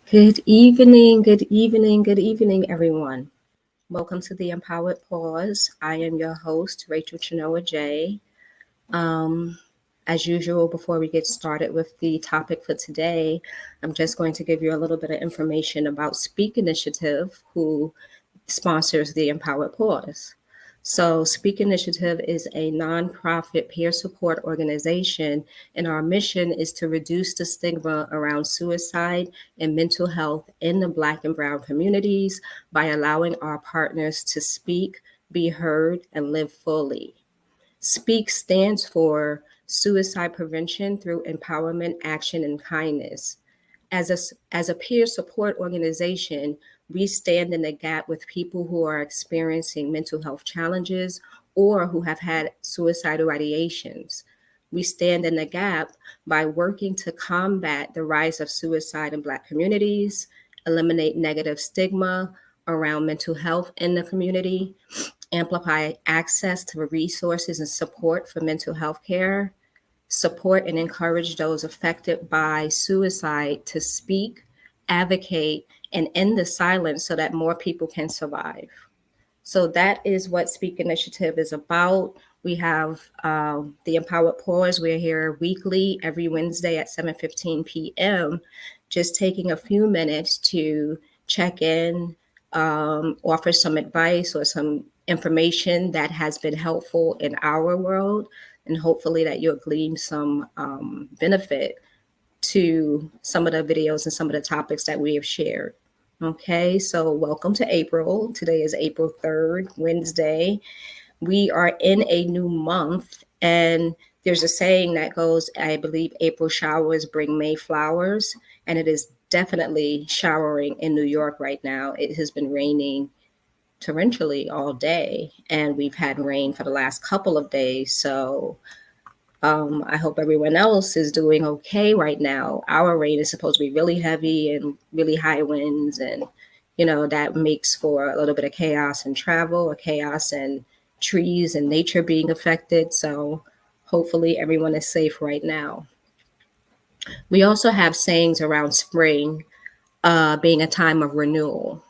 Good evening, everyone. Welcome to the Empowered Pause. I am your host, Rachel Chinoa J. Um, as usual, before we get started with the topic for today, I'm just going to give you a little bit of information about Speak Initiative, who sponsors the Empowered Pause. So, Speak Initiative is a nonprofit peer support organization, and our mission is to reduce the stigma around suicide and mental health in the Black and Brown communities by allowing our partners to speak, be heard, and live fully. SPEAK stands for Suicide Prevention Through Empowerment, Action, and Kindness. As a peer support organization, we stand in the gap with people who are experiencing mental health challenges or who have had suicidal ideations. We stand in the gap by working to combat the rise of suicide in Black communities, eliminate negative stigma around mental health in the community, amplify access to resources and support for mental health care, support and encourage those affected by suicide to speak, advocate, and end the silence so that more people can survive. So that is what Speak Initiative is about. We have the Empowered Pause. We're here weekly, every Wednesday at 7:15 p.m., just taking a few minutes to check in, offer some advice or some information that has been helpful in our world, and hopefully that you'll glean some benefit to some of the videos and some of the topics that we have shared. Okay, so welcome to April. Today is April 3rd, Wednesday. We are in a new month, and there's a saying that goes, I believe, April showers bring May flowers, and it is definitely showering in New York right now. It has been raining torrentially all day, and we've had rain for the last couple of days. So I hope everyone else is doing okay right now. Our rain is supposed to be really heavy and really high winds, and that makes for a little bit of chaos in travel, or chaos and trees and nature being affected. So hopefully everyone is safe right now. We also have sayings around spring being a time of renewal.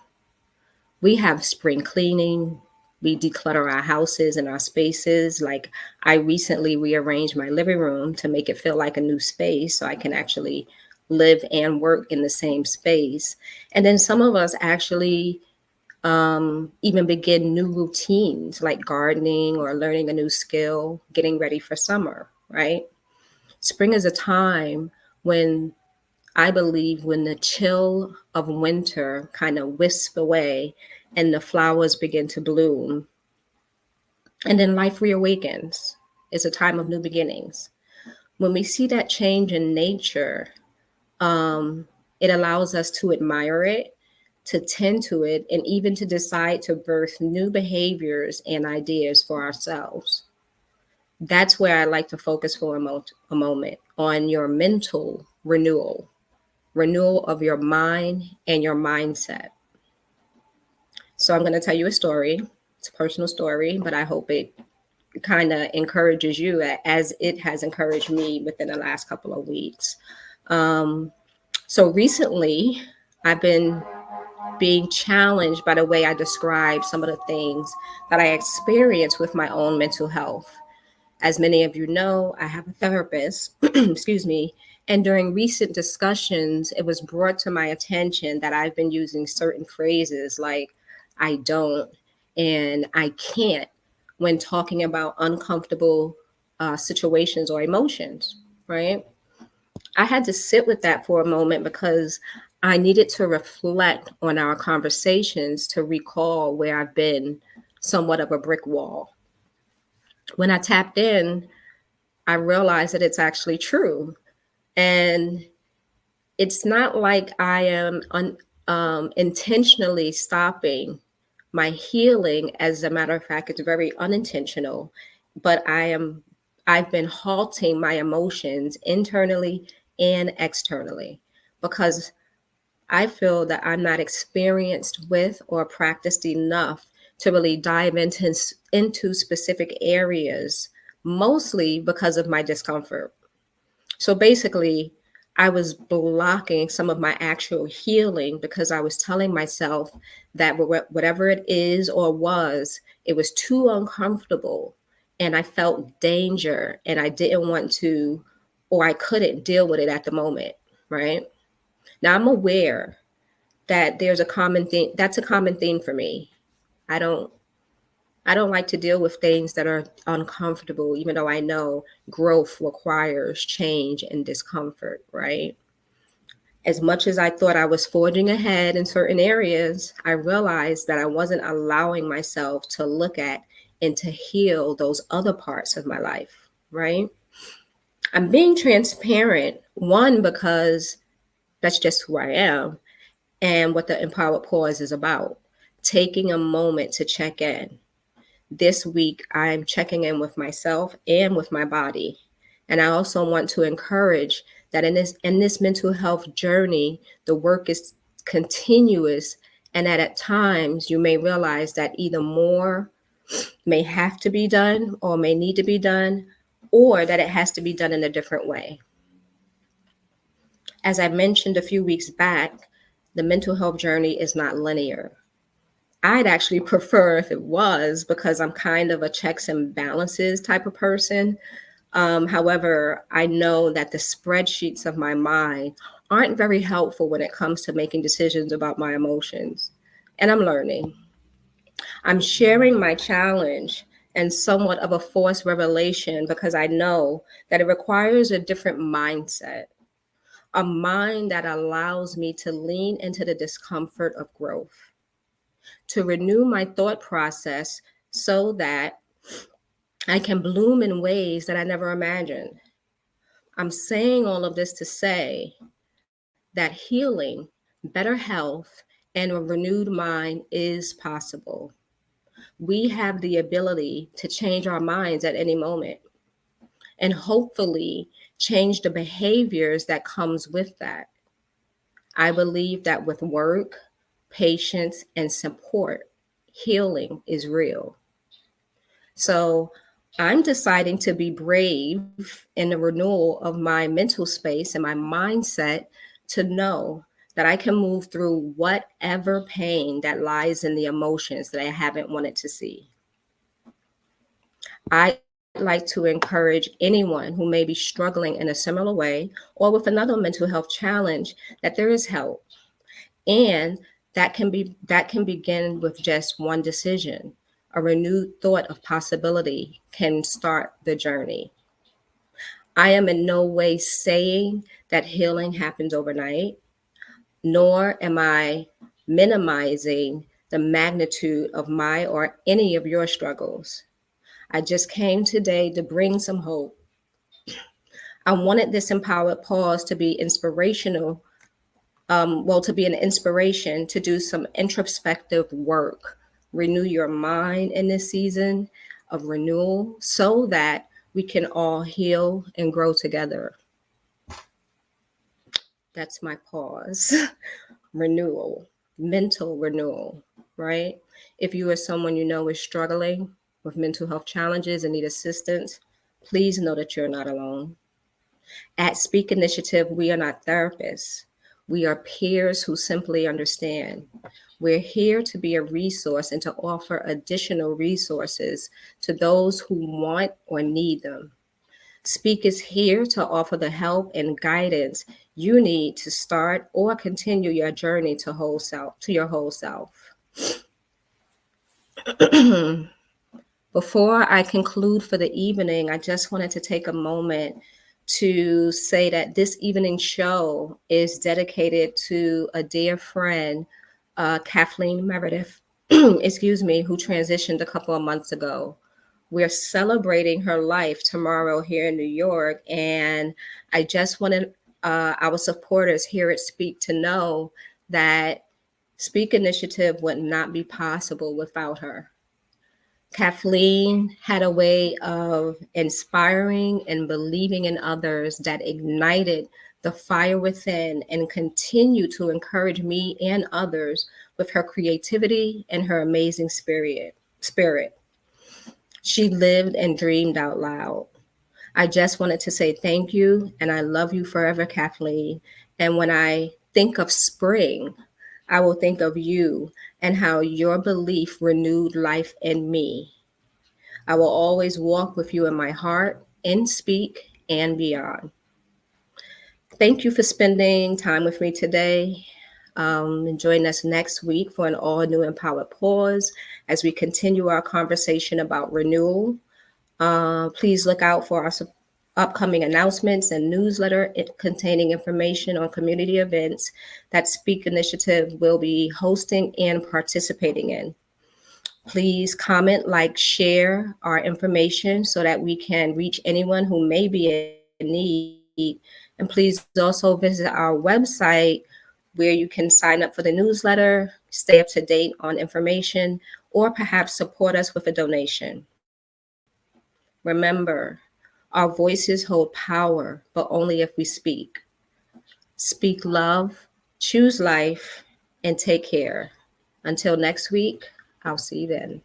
We have spring cleaning. We declutter our houses and our spaces. Like, I recently rearranged my living room to make it feel like a new space so I can actually live and work in the same space. And then some of us actually even begin new routines like gardening or learning a new skill, getting ready for summer, right? Spring is a time when I believe when the chill of winter kind of wisps away and the flowers begin to bloom, and then life reawakens. It's a time of new beginnings. When we see that change in nature, it allows us to admire it, to tend to it, and even to decide to birth new behaviors and ideas for ourselves. That's where I like to focus for a moment on your mental renewal of your mind and your mindset. So I'm going to tell you a story. It's a personal story, but I hope it kind of encourages you as it has encouraged me within the last couple of weeks. So recently, I've been being challenged by the way I describe some of the things that I experience with my own mental health. As many of you know, I have a therapist, excuse me, and during recent discussions, it was brought to my attention that I've been using certain phrases like I don't and I can't when talking about uncomfortable situations or emotions, right? I had to sit with that for a moment because I needed to reflect on our conversations to recall where I've been somewhat of a brick wall. When I tapped in, I realized that it's actually true. And it's not like I am intentionally stopping my healing. As a matter of fact, it's very unintentional, but I've been halting my emotions internally and externally because I feel that I'm not experienced with or practiced enough to really dive into specific areas, mostly because of my discomfort. So basically, I was blocking some of my actual healing because I was telling myself that whatever it is or was, it was too uncomfortable and I felt danger and I didn't want to or I couldn't deal with it at the moment, right? Now I'm aware that there's a common thing that's a common theme for me. I don't I don't like to deal with things that are uncomfortable even though I know growth requires change and discomfort, right? As much as I thought I was forging ahead in certain areas, I realized that I wasn't allowing myself to look at and to heal those other parts of my life, right? I'm being transparent, one, because that's just who I am and what the Empowered Pause is about. Taking a moment to check in. This week, I'm checking in with myself and with my body. And I also want to encourage that in this mental health journey, the work is continuous and that at times you may realize that either more may have to be done or may need to be done or that it has to be done in a different way. As I mentioned a few weeks back, the mental health journey is not linear. I'd actually prefer if it was because I'm kind of a checks and balances type of person. However, I know that the spreadsheets of my mind aren't very helpful when it comes to making decisions about my emotions. And I'm learning. I'm sharing my challenge and somewhat of a forced revelation because I know that it requires a different mindset, a mind that allows me to lean into the discomfort of growth, to renew my thought process so that I can bloom in ways that I never imagined. I'm saying all of this to say that healing, better health, and a renewed mind is possible. We have the ability to change our minds at any moment and hopefully change the behaviors that comes with that. I believe that with work, patience, and support, healing is real. So I'm deciding to be brave in the renewal of my mental space and my mindset to know that I can move through whatever pain that lies in the emotions that I haven't wanted to see. I'd like to encourage anyone who may be struggling in a similar way or with another mental health challenge that there is help. And that can begin with just one decision. A renewed thought of possibility can start the journey. I am in no way saying that healing happens overnight, nor am I minimizing the magnitude of my or any of your struggles. I just came today to bring some hope. I wanted this empowered pause to be inspirational, to be an inspiration to do some introspective work, renew your mind in this season of renewal so that we can all heal and grow together. That's my pause. Renewal, mental renewal, right? If you are someone you know is struggling with mental health challenges and need assistance, please know that you're not alone. At Speak Initiative, we are not therapists. We are peers who simply understand. We're here to be a resource and to offer additional resources to those who want or need them. Speak is here to offer the help and guidance you need to start or continue your journey to your whole self. Before I conclude for the evening, I just wanted to take a moment to say that this evening show is dedicated to a dear friend, Kathleen Meredith, excuse me, who transitioned a couple of months ago. We're celebrating her life tomorrow here in New York, and I just wanted our supporters here at Speak to know that Speak Initiative would not be possible without her. Kathleen had a way of inspiring and believing in others that ignited the fire within and continued to encourage me and others with her creativity and her amazing spirit. She lived and dreamed out loud. I just wanted to say thank you and I love you forever, Kathleen. And when I think of spring, I will think of you and how your belief renewed life in me. I will always walk with you in my heart, in speak, and beyond. Thank you for spending time with me today. And join us next week for an all new Empowered Pause as we continue our conversation about renewal. Please look out for our upcoming announcements and newsletter containing information on community events that Speak Initiative will be hosting and participating in. Please comment, like, share our information so that we can reach anyone who may be in need. And please also visit our website where you can sign up for the newsletter, stay up to date on information, or perhaps support us with a donation. Remember, our voices hold power, but only if we speak. Speak love, choose life, and take care. Until next week, I'll see you then.